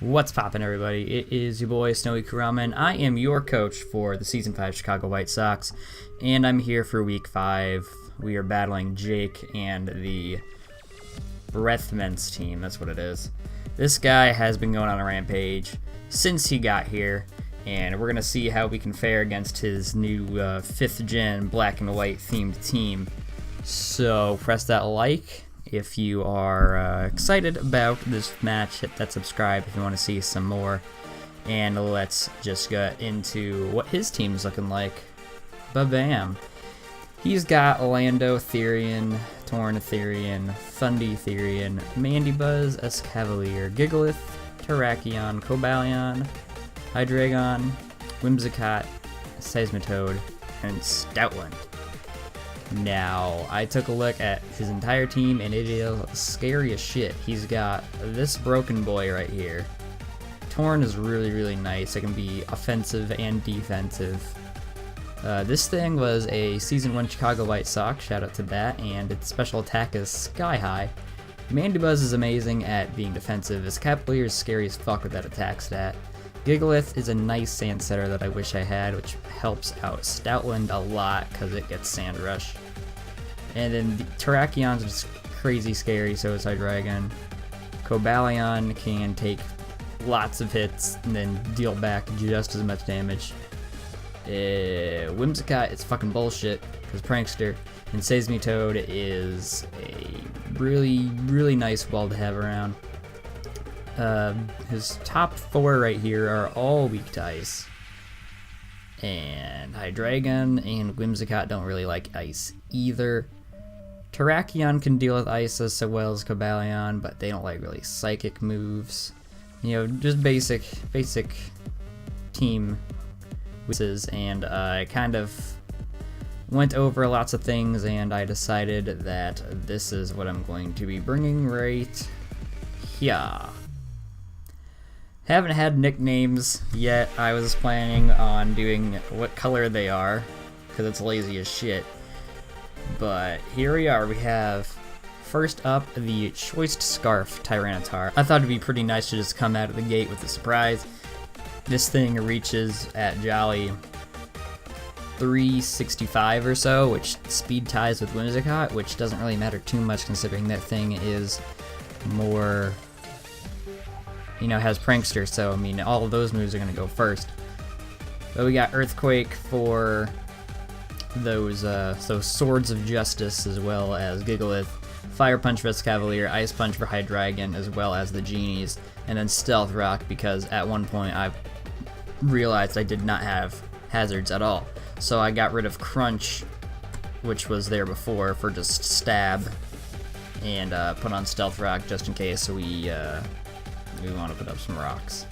What's poppin', everybody? It is your boy SnowyKurama, and I am your coach for the Season 5 Chicago White Sox, and I'm here for Week 5. We are battling Jake and the Breathmints team, that's what it is. This guy has been going on a rampage since he got here, and we're going to see how we can fare against his new 5th gen black and white themed team. So press that like if you are excited about this match. Hit that subscribe if you want to see some more. And let's just get into what his team's looking like. Ba-bam. He's got Lando Therian, Torn Therian, Thundy Therian, Mandibuzz, Escavalier, Gigalith, Terrakion, Cobalion, Hydreigon, Whimsicott, Seismitoad, and Stoutland. Now, I took a look at his entire team, and it is scary as shit. He's got this broken boy right here. Torn is really nice. It can be offensive and defensive. This thing was a Season 1 Chicago White Sox, shout out to that, and its special attack is sky high. Mandibuzz is amazing at being defensive. Escavalier is scary as fuck with that attack stat. Gigalith is a nice sand setter that I wish I had, which helps out Stoutland a lot because it gets Sand Rush. And then the Terrakion's just crazy scary, so is Hydreigon. Cobalion can take lots of hits and then deal back just as much damage. Whimsicott is fucking bullshit because Prankster. And Seismitoad is a really nice ball to have around. His top 4 right here are all weak to ice. And Hydreigon and Whimsicott don't really like ice either. Terrakion can deal with ice as well as Cobalion, but they don't like really psychic moves. You know, just basic team weaknesses, and I kind of went over lots of things, and I decided that this is what I'm going to be bringing right here. Haven't had nicknames yet. I was planning on doing what color they are, because it's lazy as shit. But here we are. We have, first up, the Choiced Scarf Tyranitar. I thought it'd be pretty nice to just come out of the gate with a surprise. This thing reaches at Jolly 365 or so, which speed ties with Whimsicott, which doesn't really matter too much considering that thing is more, you know, has Prankster, so I mean all of those moves are going to go first. But we got Earthquake for those Swords of Justice, as well as Gigalith, Fire Punch for Escavalier, Ice Punch for Hydreigon, as well as the Genies, and then Stealth Rock because at one point I realized I did not have hazards at all. So I got rid of Crunch, which was there before, for just Stab, and put on Stealth Rock just in case we want to put up some rocks.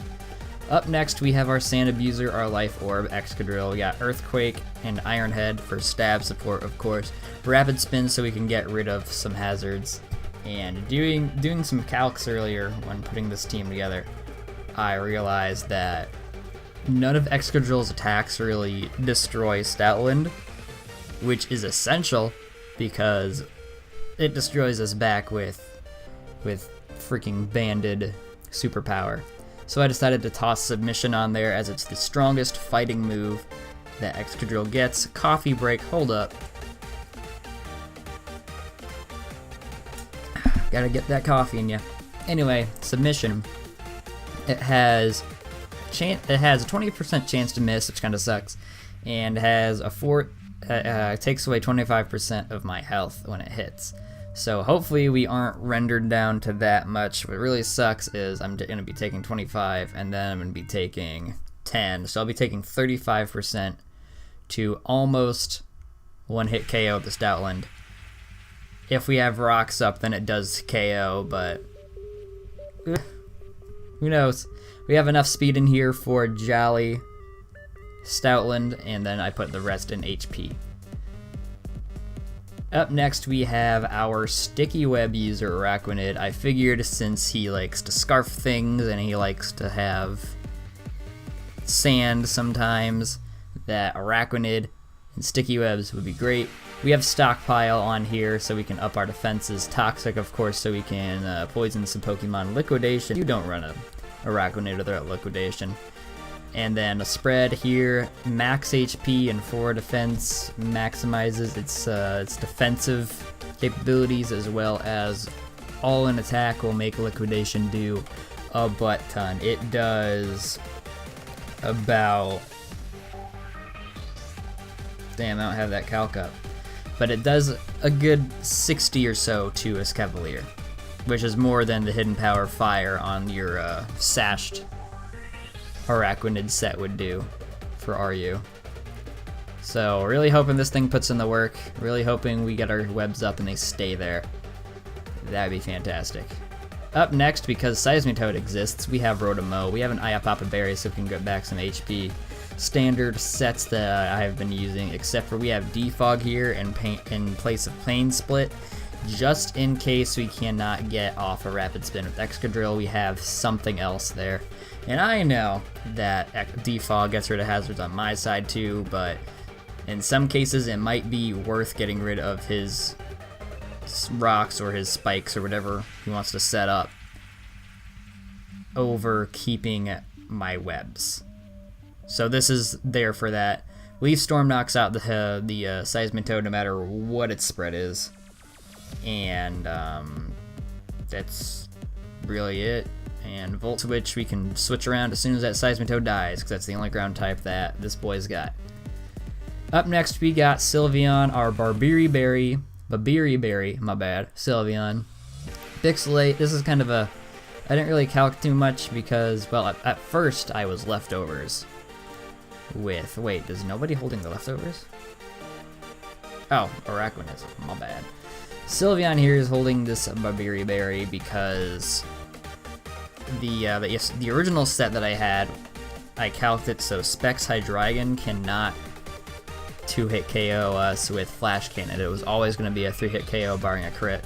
Up next, we have our Sand Abuser, our Life Orb, Excadrill. We got Earthquake and Iron Head for stab support, of course. Rapid Spin so we can get rid of some hazards. And doing some calcs earlier when putting this team together, I realized that none of Excadrill's attacks really destroy Stoutland, which is essential because it destroys us back with freaking banded superpower. So I decided to toss Submission on there as it's the strongest fighting move that Excadrill gets. Coffee break, hold up. Gotta get that coffee in ya. Anyway, Submission. It has a 20% chance to miss, which kind of sucks, and has a takes away 25% of my health when it hits. So hopefully we aren't rendered down to that much. What really sucks is I'm going to be taking 25 and then I'm going to be taking 10. So I'll be taking 35% to almost one-hit KO the Stoutland. If we have rocks up, then it does KO, but who knows? We have enough speed in here for Jolly, Stoutland, and then I put the rest in HP. Up next, we have our Sticky Web user, Araquanid. I figured since he likes to scarf things and he likes to have sand sometimes, that Araquanid and Sticky Webs would be great. We have Stockpile on here so we can up our defenses. Toxic, of course, so we can poison some Pokemon. Liquidation, you don't run a Araquanid or Liquidation. And then a spread here, max HP and 4 defense, maximizes its defensive capabilities as well as all-in attack will make Liquidation do a butt ton. It does about... Damn, I don't have that calc up. But it does a good 60 or so to Escavalier, which is more than the Hidden Power Fire on your sashed Araquanid set would do for RU. So really hoping this thing puts in the work, really hoping we get our webs up and they stay there. That'd be fantastic. Up next, because Seismitoad exists, we have Rotomo. We have an Iapapa Berry so we can get back some HP. Standard sets that I have been using, except for we have Defog here in place of Plane Split. Just in case we cannot get off a Rapid Spin with Excadrill, we have something else there. And I know that Defog gets rid of hazards on my side too, but in some cases it might be worth getting rid of his rocks or his spikes or whatever he wants to set up over keeping my webs. So this is there for that. Leaf Storm knocks out the Seismitoad no matter what its spread is. And that's really it. And Volt Switch we can switch around as soon as that Seismitoad dies, because that's the only ground type that this boy's got. Up next we got Sylveon, our Babiri Berry, my bad, Sylveon. Pixelate, this is kind of a, I didn't really calc too much because, well, at first I was leftovers with, wait, is nobody holding the leftovers? Oh, Araquanid is, my bad. Sylveon here is holding this Babiri Berry because the original set that I had, I calced it so Specs Hydreigon cannot 2-hit KO us with Flash Cannon. It was always going to be a 3-hit KO barring a crit.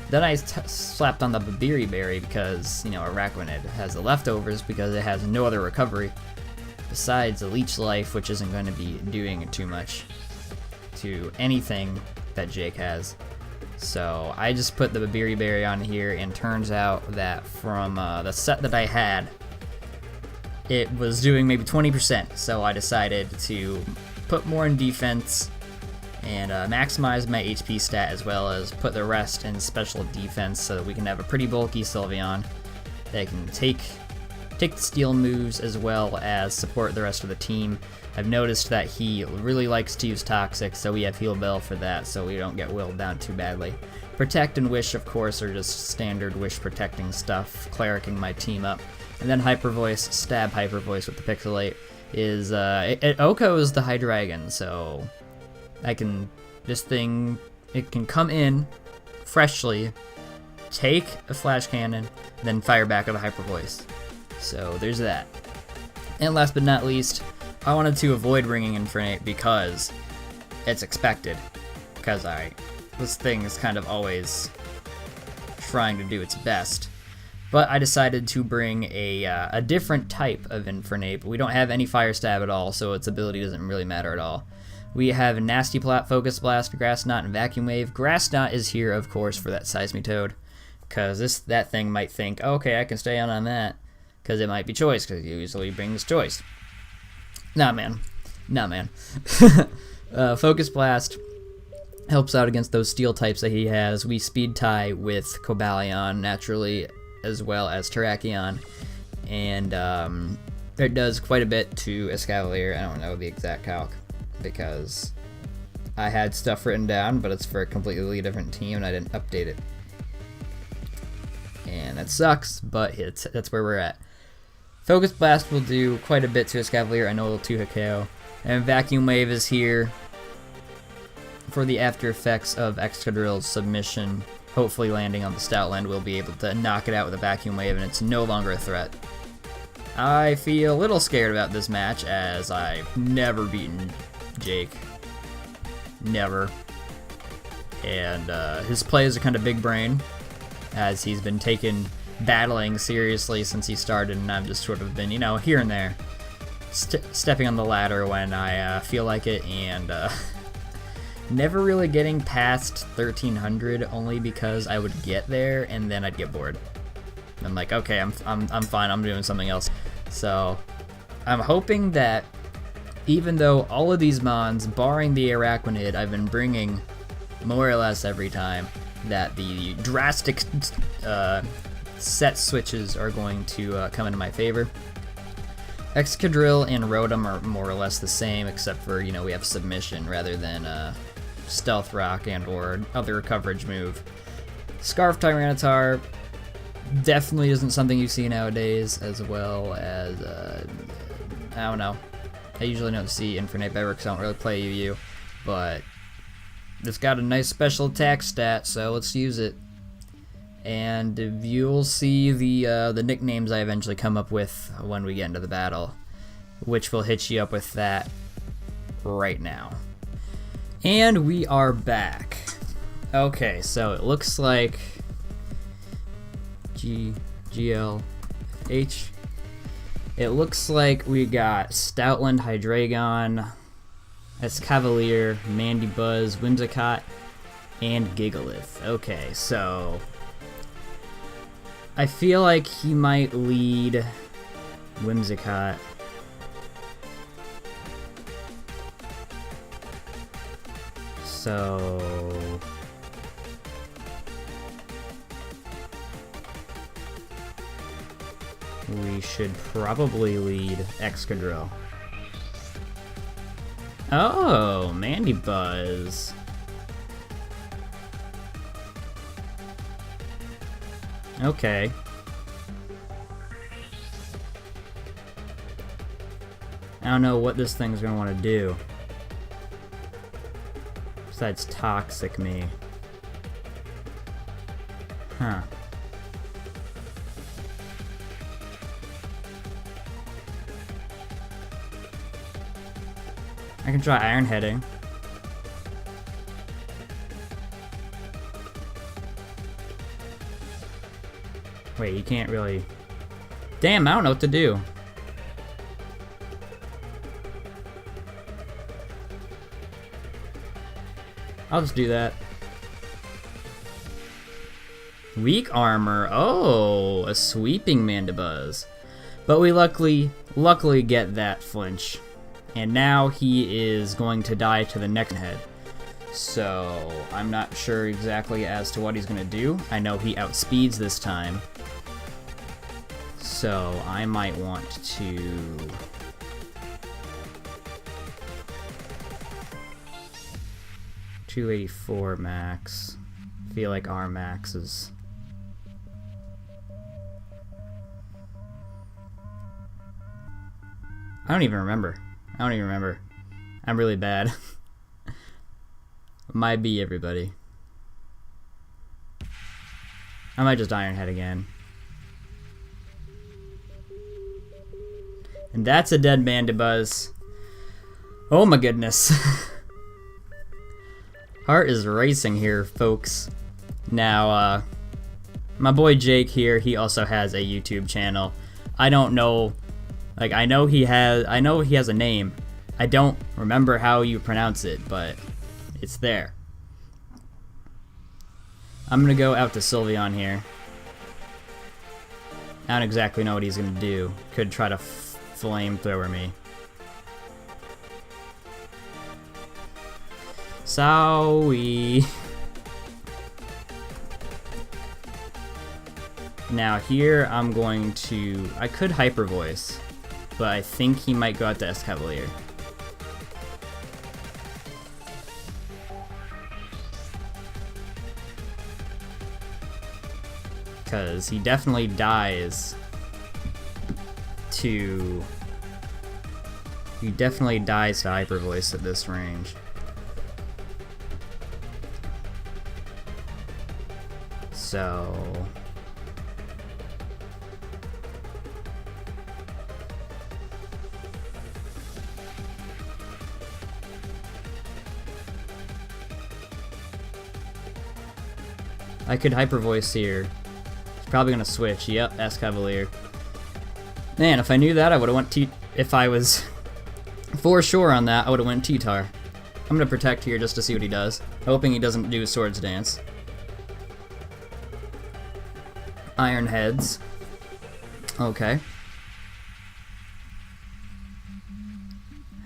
Then I slapped on the Babiri Berry because, you know, Araquanid has the leftovers because it has no other recovery besides a Leech Life, which isn't going to be doing too much to anything that Jake has. So I just put the Babiri Berry on here, and turns out that from the set that I had, it was doing maybe 20%. So I decided to put more in defense and maximize my HP stat, as well as put the rest in special defense so that we can have a pretty bulky Sylveon that can take the steel moves as well as support the rest of the team. I've noticed that he really likes to use Toxic, so we have Heal Bell for that so we don't get willed down too badly. Protect and Wish, of course, are just standard Wish protecting stuff, clericing my team up. And then Hyper Voice, Stab Hyper Voice with the Pixelate is, Oko is the Hydreigon, so this thing, it can come in freshly, take a Flash Cannon, then fire back with a Hyper Voice. So there's that. And last but not least, I wanted to avoid ringing Infernape because it's expected. Because this thing is kind of always trying to do its best. But I decided to bring a different type of Infernape. We don't have any Fire Stab at all, so its ability doesn't really matter at all. We have Nasty Plot, Focus Blast, Grass Knot, and Vacuum Wave. Grass Knot is here, of course, for that Seismitoad. Because that thing might think, oh, okay, I can stay on that. Because it might be Choice, because he usually brings Choice. Nah, man. Focus Blast helps out against those steel types that he has. We speed tie with Cobalion naturally, as well as Terrakion. And it does quite a bit to Escavalier. I don't know the exact calc because I had stuff written down, but it's for a completely different team and I didn't update it. And that sucks, but that's where we're at. Focus Blast will do quite a bit to Escavalier. I know it'll 2-hit KO. And Vacuum Wave is here for the after effects of Excadrill's submission. Hopefully landing on the Stoutland, we'll be able to knock it out with a Vacuum Wave and it's no longer a threat. I feel a little scared about this match as I've never beaten Jake. Never. And his plays are kind of big brain, as he's been battling seriously since he started, and I've just sort of been, you know, here and there, stepping on the ladder when I feel like it, and never really getting past 1300, only because I would get there and then I'd get bored. I'm like, okay, I'm fine. I'm doing something else. So I'm hoping that even though all of these mons, barring the Araquanid, I've been bringing more or less every time, that the drastic set switches are going to come into my favor. Excadrill and Rotom are more or less the same, except for, you know, we have Submission rather than Stealth Rock and or other coverage move. Scarf Tyranitar definitely isn't something you see nowadays, as well as, I don't know. I usually don't see Infernape ever because I don't really play UU, but it's got a nice special attack stat, so let's use it. And you'll see the nicknames I eventually come up with when we get into the battle, which will hit you up with that right now. And we are back. Okay, so it looks like GLH. It looks like we got Stoutland, Hydreigon, Escavalier, Mandibuzz, Whimsicott, and Gigalith. Okay, so I feel like he might lead Whimsicott. So we should probably lead Excadrill. Oh, Mandibuzz. Okay. I don't know what this thing's gonna want to do. Besides toxic me. Huh. I can try Iron Heading. Wait, you can't really... Damn, I don't know what to do. I'll just do that. Weak armor. Oh, a sweeping Mandibuzz. But we luckily get that flinch. And now he is going to die to the neck head. So I'm not sure exactly as to what he's going to do. I know he outspeeds this time. So I might want to... $284 max. I feel like our max is... I don't even remember. I'm really bad. Might be everybody. I might just Iron Head again. And that's a dead Mandibuzz. Oh my goodness. Heart is racing here, folks. Now, my boy Jake here, he also has a YouTube channel. I don't know, like, I know he has a name. I don't remember how you pronounce it, but it's there. I'm gonna go out to Sylveon here. I don't exactly know what he's gonna do. Could try to flamethrower me. Sorry. Now here I'm going to... I could Hyper Voice, but I think he might go out to Escavalier. Because he definitely dies to... He definitely dies to Hyper Voice at this range. So... I could Hyper Voice here. He's probably gonna switch. Yep, Escavalier. Man, if I knew that, I would have went if I was for sure on that, I would have went T-Tar. I'm gonna protect here just to see what he does, hoping he doesn't do Swords Dance. Iron Heads. Okay.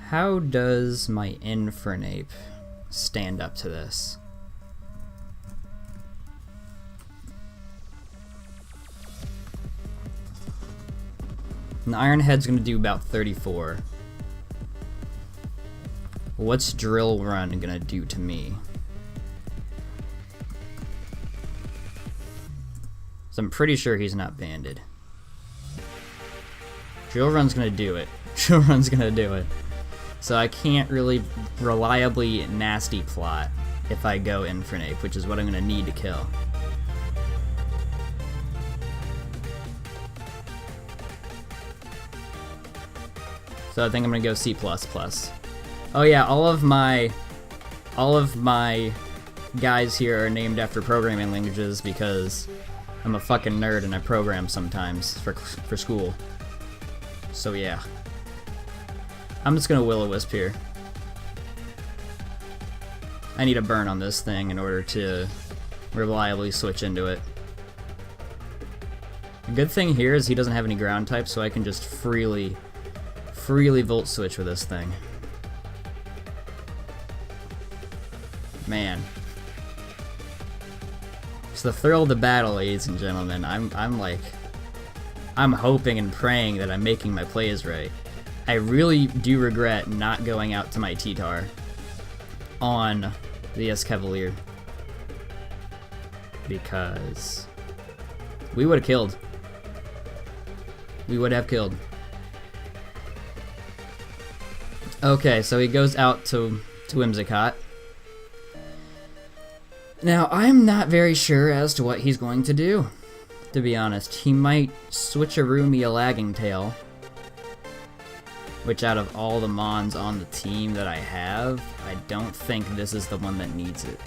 How does my Infernape stand up to this? An Iron Head's gonna do about 34. What's Drill Run gonna do to me? So I'm pretty sure he's not banded. Drill Run's gonna do it. Drill Run's gonna do it. So I can't really reliably nasty plot if I go Infernape, which is what I'm gonna need to kill. So I think I'm gonna go C++. Oh yeah, all of my guys here are named after programming languages because I'm a fucking nerd and I program sometimes for school. So yeah. I'm just gonna Will-O-Wisp here. I need a burn on this thing in order to reliably switch into it. The good thing here is he doesn't have any ground type, so I can just freely Volt Switch with this thing. Man. It's the thrill of the battle, ladies and gentlemen. I'm hoping and praying that I'm making my plays right. I really do regret not going out to my T-Tar on the Escavalier, because we would have killed. We would have killed. Okay, so he goes out to Whimsicott. Now, I'm not very sure as to what he's going to do, to be honest. He might switcheroo me a Lagging Tail, which out of all the Mons on the team that I have, I don't think this is the one that needs it.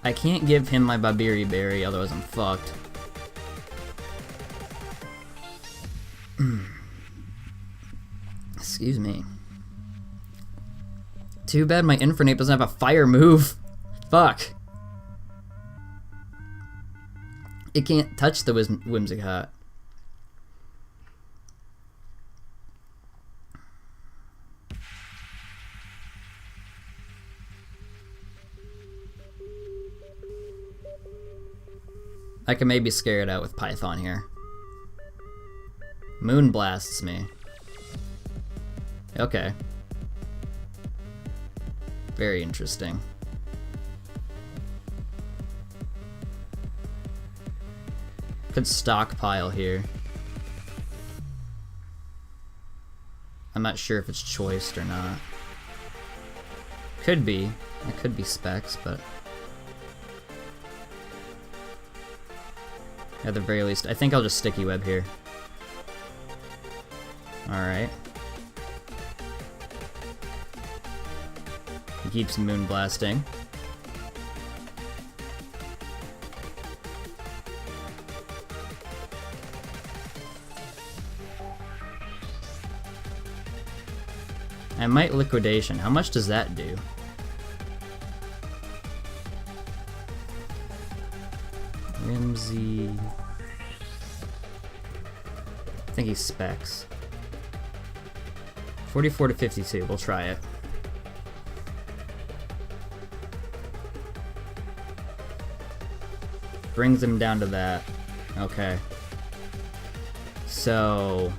I can't give him my Babiri Berry, otherwise I'm fucked. Excuse me. Too bad my Infernape doesn't have a fire move. Fuck. It can't touch the Whimsicott. I can maybe scare it out with Python here. Moon blasts me. Okay. Very interesting. Could stockpile here. I'm not sure if it's choiced or not. Could be. It could be specs, but at the very least, I think I'll just Sticky Web here. Alright. He keeps Moon Blasting. I might Liquidation. How much does that do? Whimsy. I think he's specs. 44 to 52. We'll try it. Brings him down to that. Okay. So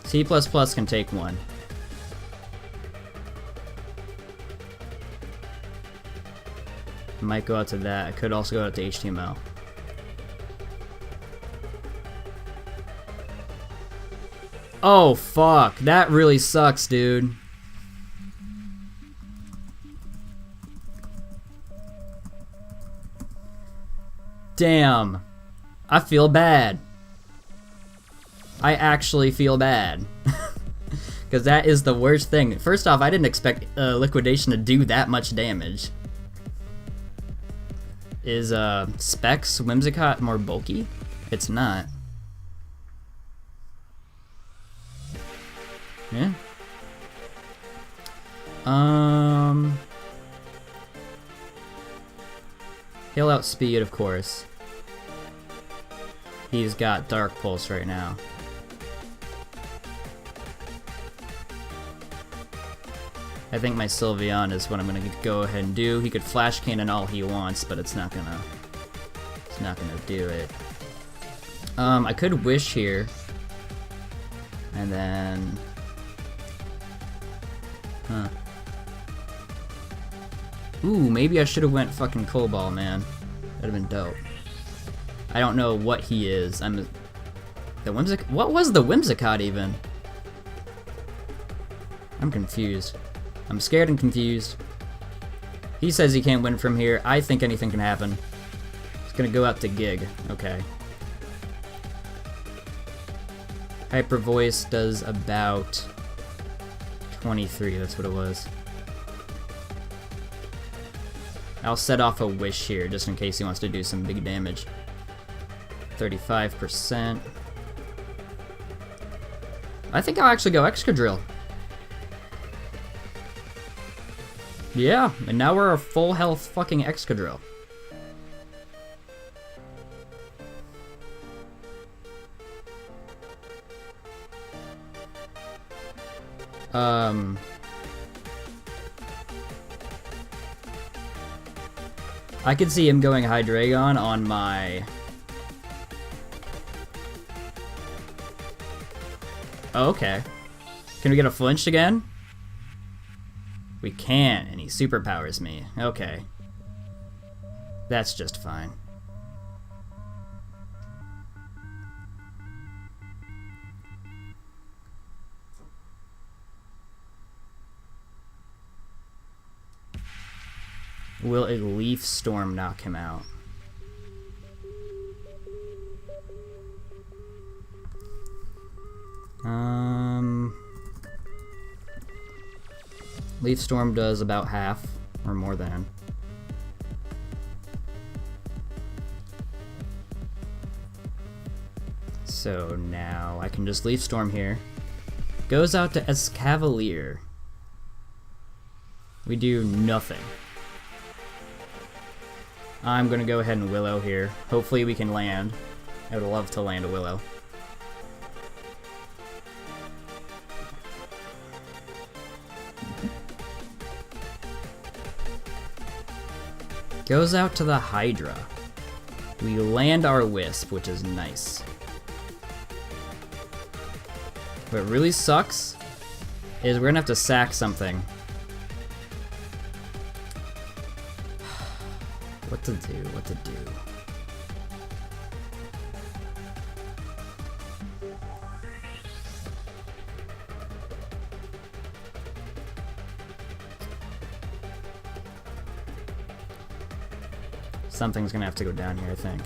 C++ can take one. Might go out to that. I could also go out to HTML. Oh, fuck. That really sucks, dude. Damn. I feel bad. I actually feel bad. Because that is the worst thing. First off, I didn't expect Liquidation to do that much damage. Is Specs Whimsicott more bulky? It's not. Yeah. He'll outspeed, of course. He's got Dark Pulse right now. I think my Sylveon is what I'm gonna go ahead and do. He could Flash Cannon all he wants, but it's not gonna do it. I could Wish here. And then... Huh. Ooh, maybe I should have went fucking Cobalt, man. That'd have been dope. I don't know what he is. What was the Whimsicott even? I'm confused. I'm scared and confused. He says he can't win from here. I think anything can happen. It's gonna go out to Gig. Okay. Hyper Voice does about 23, that's what it was. I'll set off a Wish here, just in case he wants to do some big damage. 35%. I think I'll actually go Excadrill. Yeah, and now we're a full health fucking Excadrill. I could see him going Hydreigon on my... Oh, okay. Can we get a flinched again? We can, and he superpowers me. Okay. That's just fine. Will a Leaf Storm knock him out? Leaf Storm does about half, or more than. So now I can just Leaf Storm here. Goes out to Escavalier. We do nothing. I'm gonna go ahead and Willow here. Hopefully we can land. I would love to land a Willow. Goes out to the Hydra. We land our Wisp, which is nice. What really sucks is we're gonna have to sack something. What to do, what to do. Something's gonna have to go down here, I think.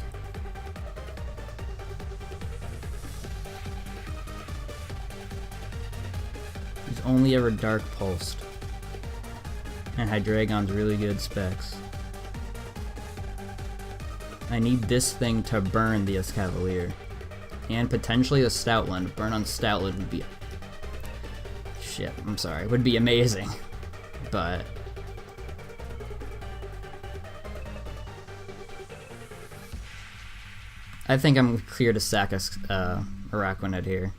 He's only ever Dark Pulsed. And Hydreigon's really good specs. I need this thing to burn the Escavalier. And potentially the Stoutland. Burn on Stoutland would be... Shit, I'm sorry. Would be amazing. But... I think I'm clear to sack Araquanid here.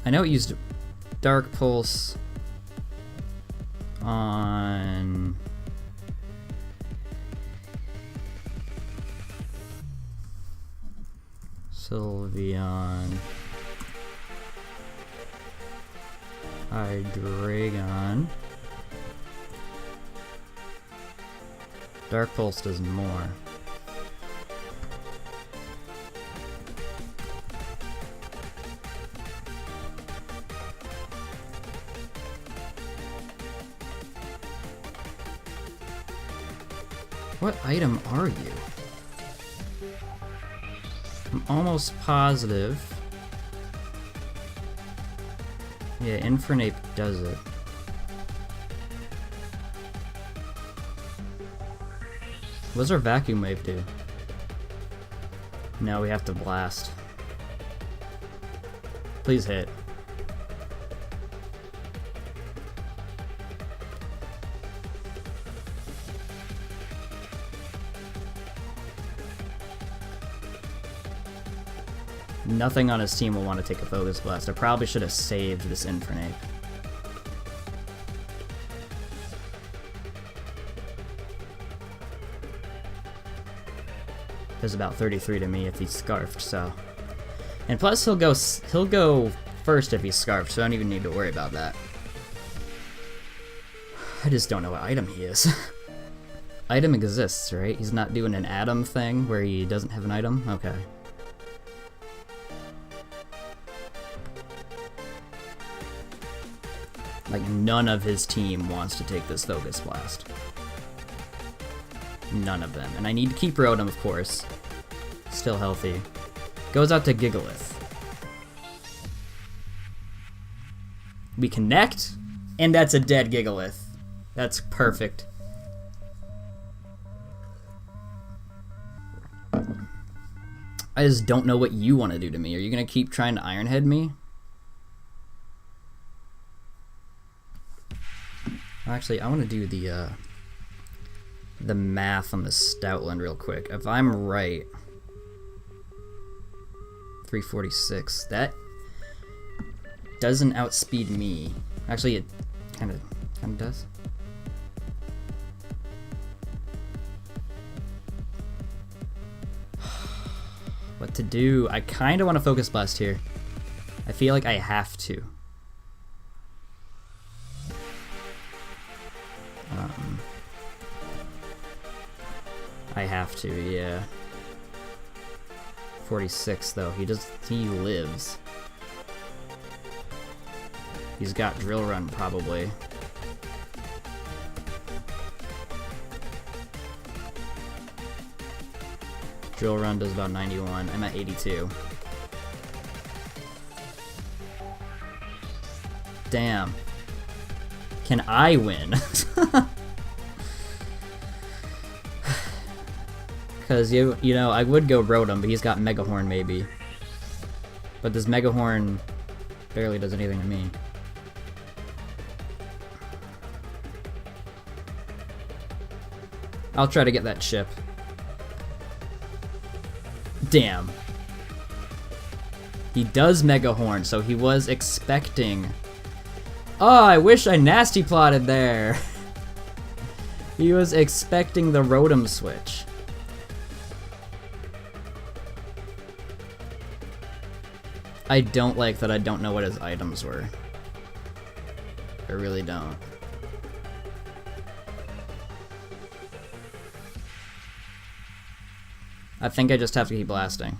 I know it used Dark Pulse on... Sylveon... Hydreigon. Dark Pulse does more. What item are you? I'm almost positive. Yeah, Infernape does it. What does our Vacuum Wave do? No, we have to Blast. Please hit. Nothing on his team will want to take a Focus Blast. I probably should have saved this Infernape. There's about 33 to me if he's Scarfed, so. And plus he'll go first if he's Scarfed, so I don't even need to worry about that. I just don't know what item he is. Item exists, right? He's not doing an Atom thing where he doesn't have an item? Okay. Like, none of his team wants to take this Focus Blast. None of them. And I need to keep Rotom, of course. Still healthy. Goes out to Gigalith. We connect, and that's a dead Gigalith. That's perfect. I just don't know what you want to do to me. Are you going to keep trying to Iron Head me? Actually, I want to do the math on the Stoutland real quick. If I'm right, 346. That doesn't outspeed me. Actually, it kind of does. What to do? I kind of want to Focus Blast here. I feel like I have to. I have to, yeah. 46 though. He lives. He's got Drill Run probably. Drill Run does about 91. I'm at 82. Damn. Can I win? Because, you know, I would go Rotom, but he's got Mega Horn maybe. But this Mega Horn barely does anything to me. I'll try to get that chip. Damn. He does Mega Horn, so he was expecting... Oh, I wish I Nasty Plotted there. He was expecting the Rotom switch. I don't like that I don't know what his items were. I really don't. I think I just have to keep blasting.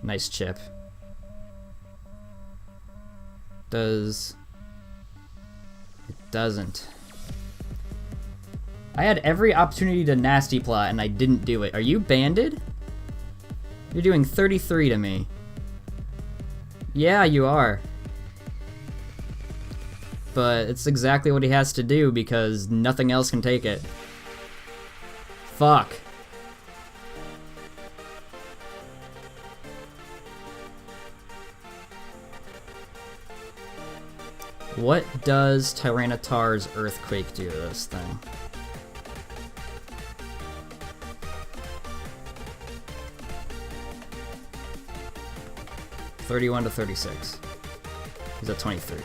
Nice chip. It doesn't. I had every opportunity to Nasty Plot and I didn't do it. Are you banded? You're doing 33 to me. Yeah, you are. But it's exactly what he has to do because nothing else can take it. Fuck. What does Tyranitar's Earthquake do to this thing? $31 to 36. He's at 23.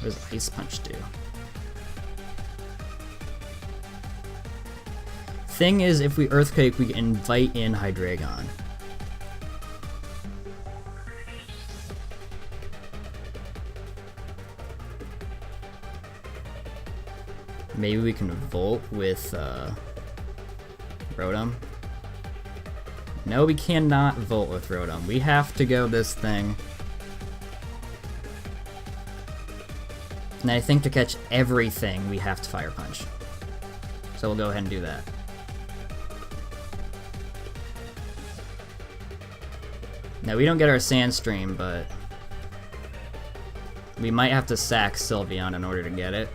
What does Ice Punch do? Thing is, if we Earthquake, we invite in Hydreigon. Maybe we can Volt with Rotom. No, we cannot Volt with Rotom. We have to go this thing. And I think to catch everything, we have to Fire Punch. So we'll go ahead and do that. Now, we don't get our Sandstream, but we might have to sack Sylveon in order to get it.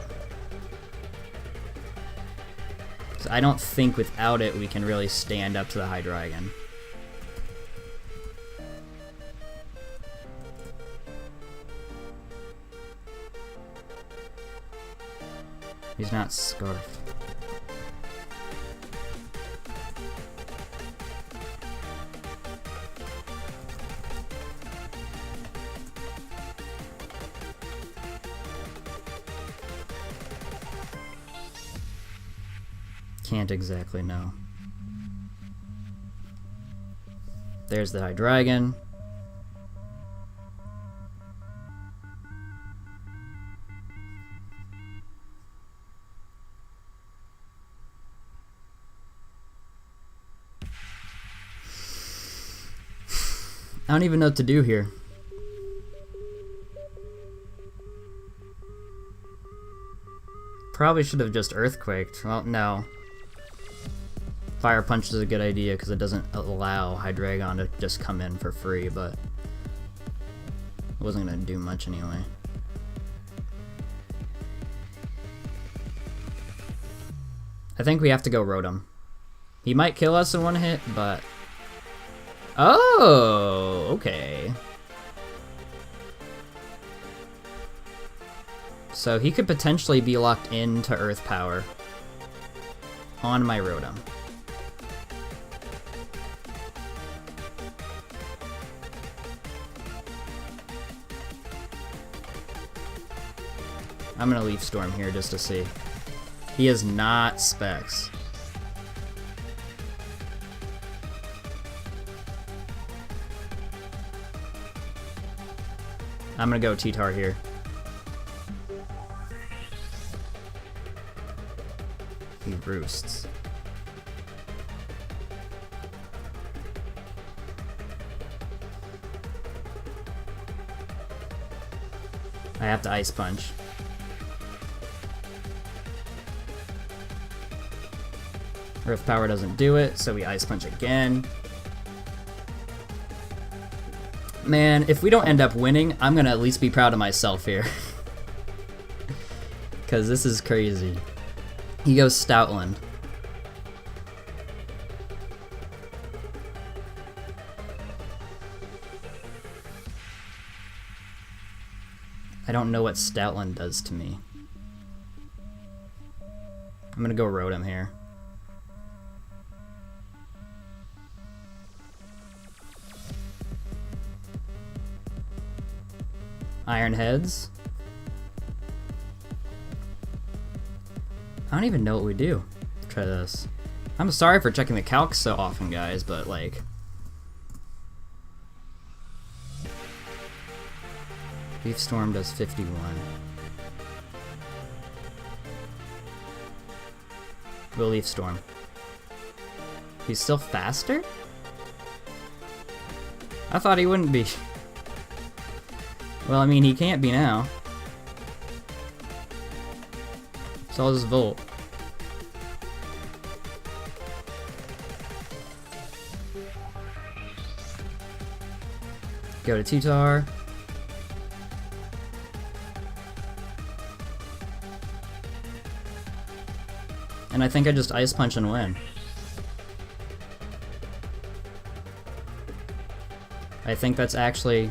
So I don't think without it we can really stand up to the Hydreigon. He's not scarfed. Can't exactly know. There's the Hydreigon. I don't even know what to do here. Probably should have just Earthquaked. Well, no. Fire Punch is a good idea because it doesn't allow Hydreigon to just come in for free, but it wasn't going to do much anyway. I think we have to go Rotom. He might kill us in one hit, but... Oh, okay. So he could potentially be locked into Earth Power on my Rotom. I'm gonna Leaf Storm here just to see. He is not Specs. I'm gonna go T-Tar here. He roosts. I have to Ice Punch. Earth Power doesn't do it, so we Ice Punch again. Man, if we don't end up winning, I'm gonna at least be proud of myself here. Because this is crazy. He goes Stoutland. I don't know what Stoutland does to me. I'm gonna go Rotom here. Iron Heads. I don't even know what we do. Try this. I'm sorry for checking the calcs so often, guys, but like... Leaf Storm does 51. We'll Leaf Storm. He's still faster? I thought he wouldn't be. Well, I mean, he can't be now. So I'll just Volt. Go to T-Tar. And I think I just Ice Punch and win. I think that's actually...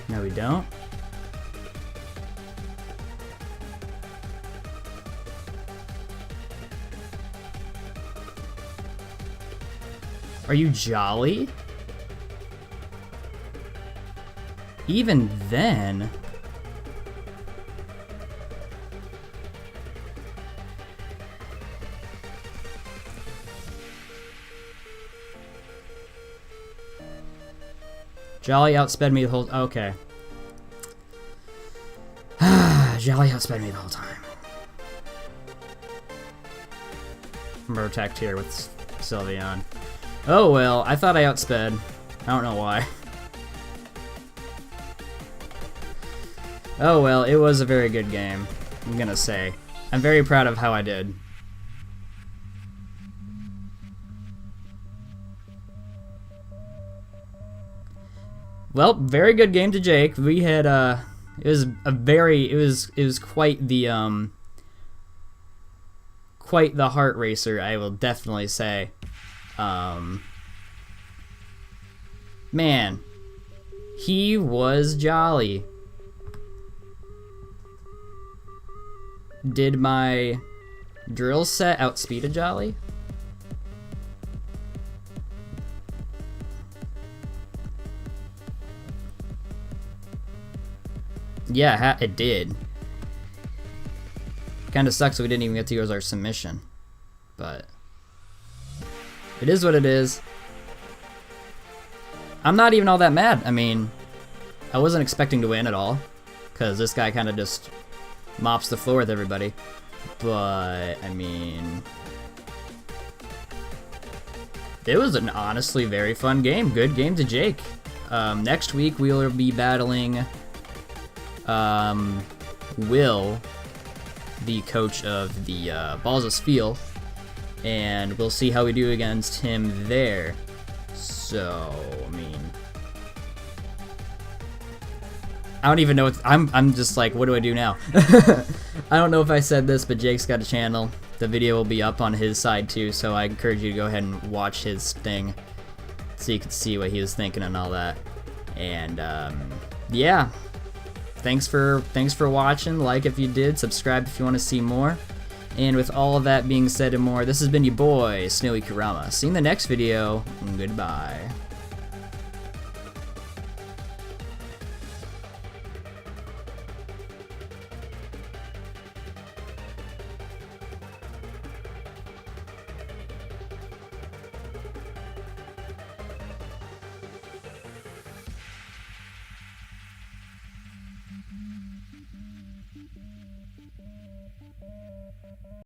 No, we don't. Are you jolly? Even then... Jolly outsped me the whole... Okay. Jolly outsped me the whole time. I'm gonna protect here with Sylveon. Oh well, I thought I outsped. I don't know why. Oh well, it was a very good game, I'm gonna say. I'm very proud of how I did. Well, very good game to Jake. We had it was a very it was quite the heart racer, I will definitely say. Man, he was jolly. Did my drill set outspeed a jolly? Yeah, it did. Kinda sucks we didn't even get to use our submission. But it is what it is. I'm not even all that mad. I mean, I wasn't expecting to win at all, because this guy kind of just mops the floor with everybody. But, I mean, it was an honestly very fun game. Good game to Jake. Next week we will be battling Will, the coach of the Balls of Spheal, and we'll see how we do against him there. So, I mean, I don't even know what I'm just like, what do I do now? I don't know if I said this, but Jake's got a channel. The video will be up on his side too, so I encourage you to go ahead and watch his thing so you can see what he was thinking and all that. And yeah, thanks for watching. Like if you did, subscribe if you want to see more. And with all of that being said and more, this has been your boy, SnowyKurama. See you in the next video, and goodbye.